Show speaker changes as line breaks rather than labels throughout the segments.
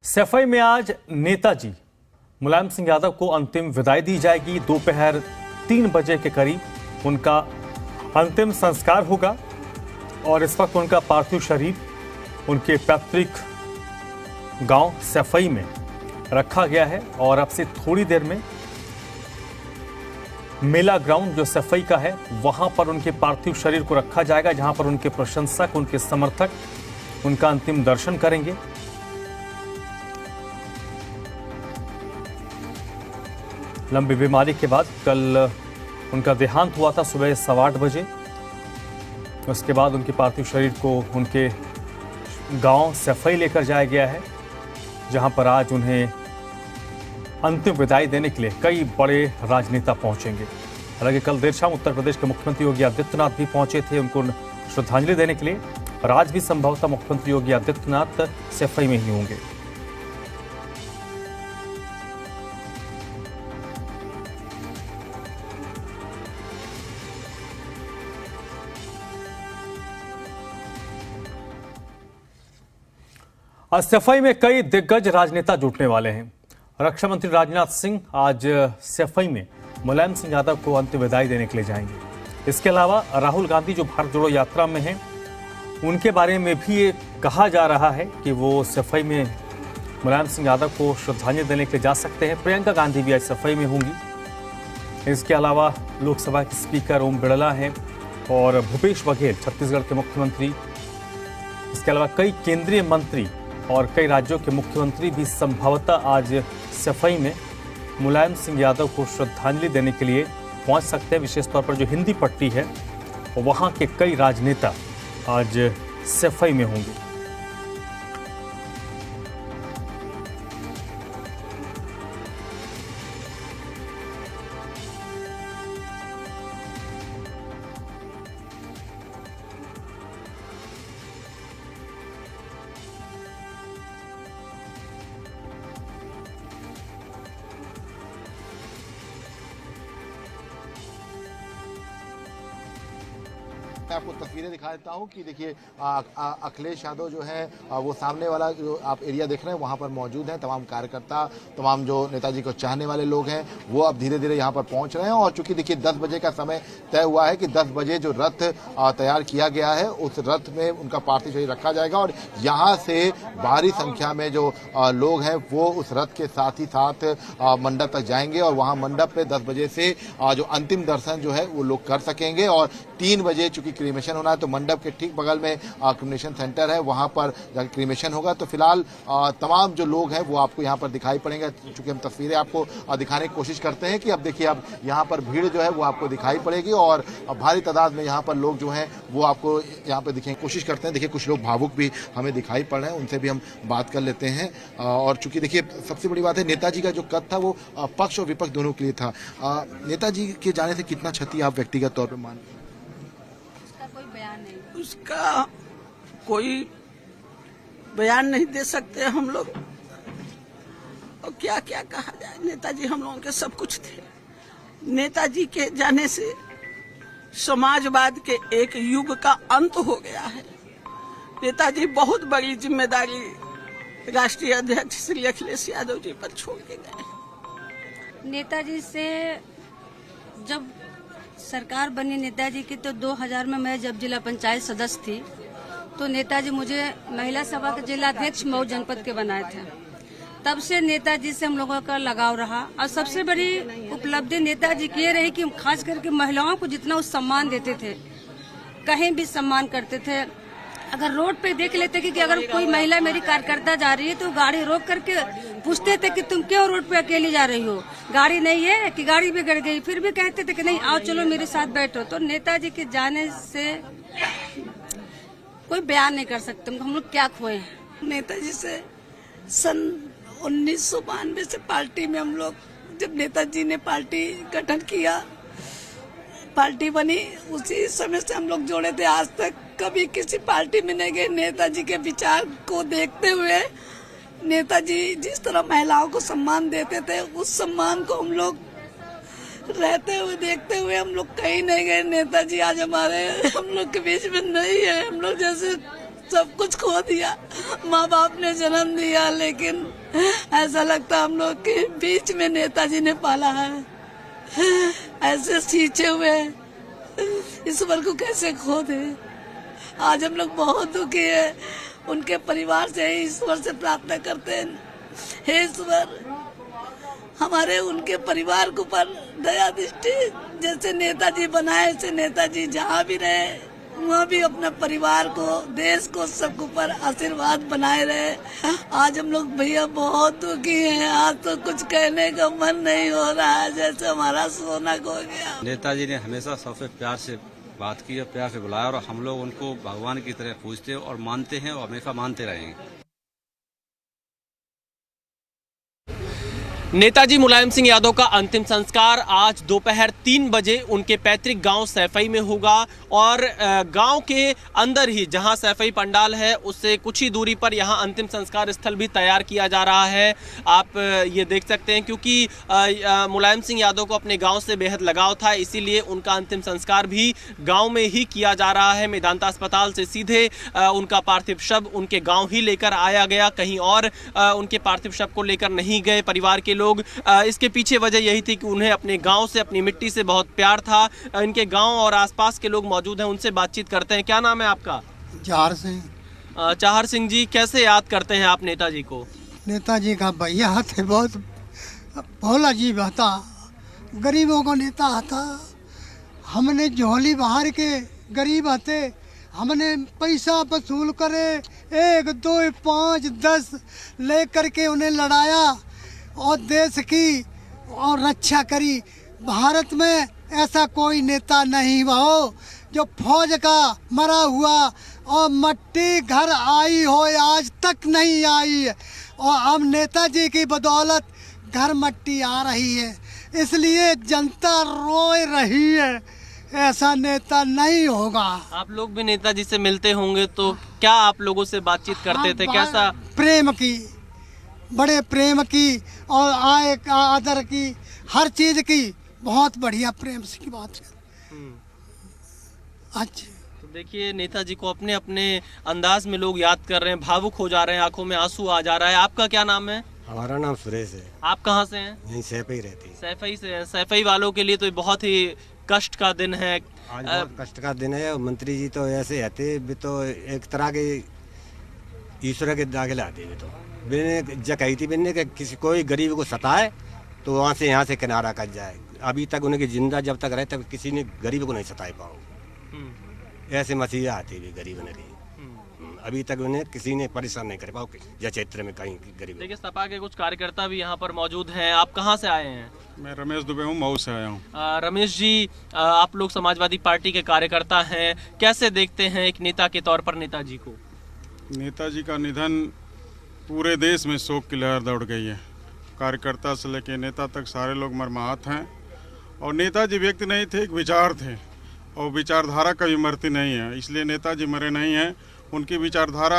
सफाई में आज नेताजी मुलायम सिंह यादव को अंतिम विदाई दी जाएगी। दोपहर 3 बजे के करीब उनका अंतिम संस्कार होगा और इस वक्त उनका पार्थिव शरीर उनके पैतृक गांव सफाई में रखा गया है और अब से थोड़ी देर में मेला ग्राउंड जो सफाई का है वहां पर उनके पार्थिव शरीर को रखा जाएगा, जहां पर उनके प्रशंसक, उनके समर्थक उनका अंतिम दर्शन करेंगे। लंबी बीमारी के बाद कल उनका देहांत हुआ था सुबह 8:15 बजे। उसके बाद उनके पार्थिव शरीर को उनके गांव सफाई लेकर जाया गया है, जहां पर आज उन्हें अंतिम विदाई देने के लिए कई बड़े राजनेता पहुंचेंगे। हालांकि कल देर शाम उत्तर प्रदेश के मुख्यमंत्री योगी आदित्यनाथ भी पहुंचे थे उनको श्रद्धांजलि देने के लिए और आज भी संभवतः मुख्यमंत्री योगी आदित्यनाथ सफाई में ही होंगे। आज सफाई में कई दिग्गज राजनेता जुटने वाले हैं। रक्षा मंत्री राजनाथ सिंह आज सफाई में मुलायम सिंह यादव को अंतिम विदाई देने के लिए जाएंगे। इसके अलावा राहुल गांधी जो भारत जोड़ो यात्रा में हैं, उनके बारे में भी ये कहा जा रहा है कि वो सफाई में मुलायम सिंह यादव को श्रद्धांजलि देने के लिए जा सकते हैं। प्रियंका गांधी भी आज सफाई में होंगी। इसके अलावा लोकसभा के स्पीकर ओम बिरला हैं और भूपेश बघेल छत्तीसगढ़ के मुख्यमंत्री। इसके अलावा कई केंद्रीय मंत्री और कई राज्यों के मुख्यमंत्री भी संभवतः आज सफाई में मुलायम सिंह यादव को श्रद्धांजलि देने के लिए पहुंच सकते हैं। विशेष तौर पर जो हिंदी पट्टी है वहां के कई राजनेता आज सफाई में होंगे।
मैं आपको तस्वीरें दिखा देता हूं कि देखिए अखिलेश यादव जो है वो सामने वाला जो आप एरिया देख रहे हैं वहां पर मौजूद हैं। तमाम कार्यकर्ता, तमाम जो नेताजी को चाहने वाले लोग हैं वो अब धीरे धीरे यहां पर पहुंच रहे हैं। और चूंकि देखिए 10 बजे का समय तय हुआ है कि 10 बजे जो रथ तैयार किया गया है उस रथ में उनका पार्थिव शरीर रखा जाएगा और यहाँ से भारी संख्या में जो लोग हैं वो उस रथ के साथ ही साथ मंडप तक जाएंगे और वहाँ मंडप पे 10 बजे से जो अंतिम दर्शन जो है वो लोग कर सकेंगे। और 3 बजे चूंकि क्रीमेशन होना है तो मंडप के ठीक बगल में क्रीमेशन सेंटर है, वहां पर जाकर क्रीमेशन होगा। तो फिलहाल तमाम जो लोग हैं वो आपको यहां पर दिखाई पड़ेंगे। चूंकि हम तस्वीरें आपको दिखाने की कोशिश करते हैं कि अब देखिए अब यहां पर भीड़ जो है वो आपको दिखाई पड़ेगी और भारी तादाद में यहां पर लोग जो हैं वो आपको यहां पर दिखाने की कोशिश करते हैं। देखिए कुछ लोग भावुक भी हमें दिखाई पड़ रहे हैं, उनसे भी हम बात कर लेते हैं। और चूंकि देखिए सबसे बड़ी बात है नेताजी का जो कद था वो पक्ष और विपक्ष दोनों के लिए था। नेताजी के जाने से कितना क्षति आप व्यक्तिगत तौर पर मानते हैं?
उसका कोई बयान नहीं दे सकते हम लोग, और क्या क्या कहा जाए। नेताजी हम लोगों के सब कुछ थे। नेताजी के जाने से समाजवाद के एक युग का अंत हो गया है। नेताजी बहुत बड़ी जिम्मेदारी राष्ट्रीय अध्यक्ष श्री अखिलेश यादव जी पर छोड़ के गए।
नेताजी से जब सरकार बनी नेताजी की तो 2000 में मैं जब जिला पंचायत सदस्य थी तो नेताजी मुझे महिला सभा के जिला अध्यक्ष मऊ जनपद के बनाए थे। तब से नेताजी से हम लोगों का लगाव रहा और सबसे बड़ी उपलब्धि नेताजी की ये रही कि खास करके महिलाओं को जितना वो सम्मान देते थे, कहीं भी सम्मान करते थे। अगर रोड पे देख लेते कि अगर कोई महिला मेरी कार्यकर्ता जा रही है तो गाड़ी रोक करके पूछते थे कि तुम क्यों रोड पे अकेली जा रही हो, गाड़ी नहीं है कि गाड़ी बिगड़ गई, फिर भी कहते थे कि नहीं आओ चलो मेरे साथ बैठो। तो नेताजी के जाने से कोई बयान नहीं कर सकते हम लोग क्या खोए हैं।
नेताजी से सन 1992 से पार्टी में हम लोग, जब नेताजी ने पार्टी गठन किया, पार्टी बनी, उसी समय से हम लोग जोड़े थे। आज तक कभी किसी पार्टी में नहीं गए। नेताजी के विचार को देखते हुए नेताजी जिस तरह महिलाओं को सम्मान देते थे उस सम्मान को हम लोग रहते हुए देखते हुए हम लोग कहीं नहीं गए। नेताजी आज हम लोग के बीच में नहीं है। हम लोग जैसे सब कुछ खो दिया। माँ बाप ने जन्म दिया, लेकिन ऐसा लगता हम लोग के बीच में नेताजी ने पाला है। ऐसे सींचे हुए ईश्वर को कैसे खो दे। आज हम लोग बहुत दुखी है। उनके परिवार से ईश्वर से प्रार्थना करते हैं, हे ईश्वर हमारे उनके परिवार के ऊपर दया दृष्टि, जैसे नेताजी बनाए ऐसे नेताजी जहाँ भी रहे वहाँ भी अपना परिवार को, देश को, सबके ऊपर आशीर्वाद बनाए रहे। आज हम लोग भैया बहुत दुखी हैं। आज तो कुछ कहने का मन नहीं हो रहा है, जैसे हमारा सोना खो गया।
नेताजी ने हमेशा सबसे प्यार से बात की और प्यार से बुलाया, और हम लोग उनको भगवान की तरह पूजते और मानते हैं और हमेशा मानते रहेंगे।
नेताजी मुलायम सिंह यादव का अंतिम संस्कार आज दोपहर 3 बजे उनके पैतृक गांव सैफई में होगा, और गांव के अंदर ही जहां सैफई पंडाल है उससे कुछ ही दूरी पर यहां अंतिम संस्कार स्थल भी तैयार किया जा रहा है। आप ये देख सकते हैं, क्योंकि मुलायम सिंह यादव को अपने गांव से बेहद लगाव था, इसीलिए उनका अंतिम संस्कार भी गाँव में ही किया जा रहा है। मेदांता अस्पताल से सीधे उनका पार्थिव शव उनके गाँव ही लेकर आया गया, कहीं और उनके पार्थिव शव को लेकर नहीं गए परिवार के लोग। इसके पीछे वजह यही थी कि उन्हें अपने गांव से, अपनी मिट्टी से बहुत प्यार था। इनके गांव और आसपास के लोग मौजूद हैं, उनसे बातचीत करते हैं। क्या नाम है आपका?
चाहर सिंह।
चाहर सिंह जी, कैसे याद करते हैं आप नेताजी को?
नेताजी का भैया थे, बहुत भोला जी था, गरीबों का नेता था। हमने झोली बाहर के गरीब आते, हमने पैसा वसूल करे 1, 2, 5, 10 ले करके उन्हें लड़ाया और देश की और रक्षा करी। भारत में ऐसा कोई नेता नहीं हुआ हो जो फौज का मरा हुआ और मट्टी घर आई हो, आज तक नहीं आई है। और अब नेताजी की बदौलत घर मट्टी आ रही है, इसलिए जनता रोए रही है। ऐसा नेता नहीं होगा। आप
लोग भी नेताजी से मिलते होंगे, तो क्या आप लोगों से बातचीत करते थे? कैसा?
प्रेम की, बड़े प्रेम की और आय का आदर की, हर चीज की बहुत बढ़िया प्रेम से की बात है। अच्छा,
तो देखिए नेताजी को अपने अपने अंदाज में लोग याद कर रहे हैं, भावुक हो जा रहे हैं, आंखों में आंसू आ जा रहा है। आपका क्या नाम है?
हमारा नाम सुरेश है।
आप कहाँ से हैं?
यहीं सैफई रहती है।
सैफई से हैं। सैफई वालों के लिए तो बहुत ही कष्ट का दिन है।
आज बहुत कष्ट का दिन है। मंत्री जी तो ऐसे रहते भी, तो एक तरह के ईश्वर के दाखिल आते भी, तो मैंने जब कही थी मैंने कि किसी कोई गरीब को सताए तो वहाँ से यहाँ से किनारा कर जाए। अभी तक उनकी जिंदा जब तक रहे तब किसी ने गरीब को नहीं सताए पाओ। ऐसे मसीहा आती भी गरीब ने, अभी तक उन्हें किसी ने परेशान नहीं कर पाओ या क्षेत्र में कहीं गरीब।
देखिए सपा के कुछ कार्यकर्ता भी यहाँ पर मौजूद हैं। आप कहाँ से आए हैं?
मैं रमेश दुबे हूँ, मऊ से आया हूँ।
रमेश जी, आप लोग समाजवादी पार्टी के कार्यकर्ता हैं, कैसे देखते हैं एक नेता के तौर पर नेताजी को?
नेताजी का निधन पूरे देश में शोक की लहर दौड़ गई है। कार्यकर्ता से लेकर नेता तक सारे लोग मर्माहत हैं। और नेताजी व्यक्ति नहीं थे, एक विचार थे, और विचारधारा कभी मरती नहीं है, इसलिए नेताजी मरे नहीं हैं। उनकी विचारधारा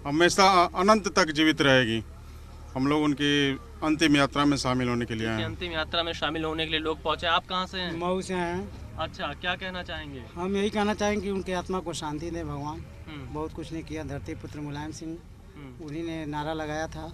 हमेशा अनंत तक जीवित रहेगी। हम लोग उनकी अंतिम यात्रा में शामिल होने के लिए आए हैं।
अंतिम यात्रा में शामिल होने के लिए लोग पहुंचे। आप कहाँ से हैं?
मऊ से हैं।
अच्छा, क्या कहना चाहेंगे?
हम यही कहना चाहेंगे कि उनकी आत्मा को शांति दे भगवान। बहुत कुछ ने किया, धरती पुत्र मुलायम सिंह, उन्हीं ने नारा लगाया था।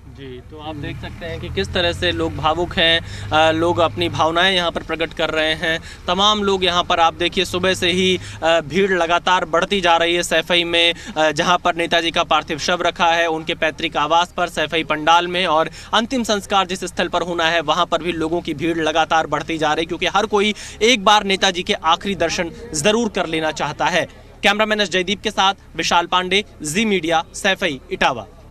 जी, तो आप देख सकते हैं कि किस तरह से लोग भावुक हैं, लोग अपनी भावनाएं यहाँ पर प्रकट कर रहे हैं। तमाम लोग यहाँ पर, आप देखिए सुबह से ही भीड़ लगातार बढ़ती जा रही है सैफई में, जहाँ पर नेताजी का पार्थिव शव रखा है उनके पैतृक आवास पर सैफई पंडाल में, और अंतिम संस्कार जिस स्थल पर होना है वहाँ पर भी लोगों की भीड़ लगातार बढ़ती जा रही है, क्योंकि हर कोई एक बार नेताजी के आखिरी दर्शन जरूर कर लेना चाहता है। कैमरामैन एस जयदीप के साथ विशाल पांडे, जी मीडिया, सैफई, इटावा।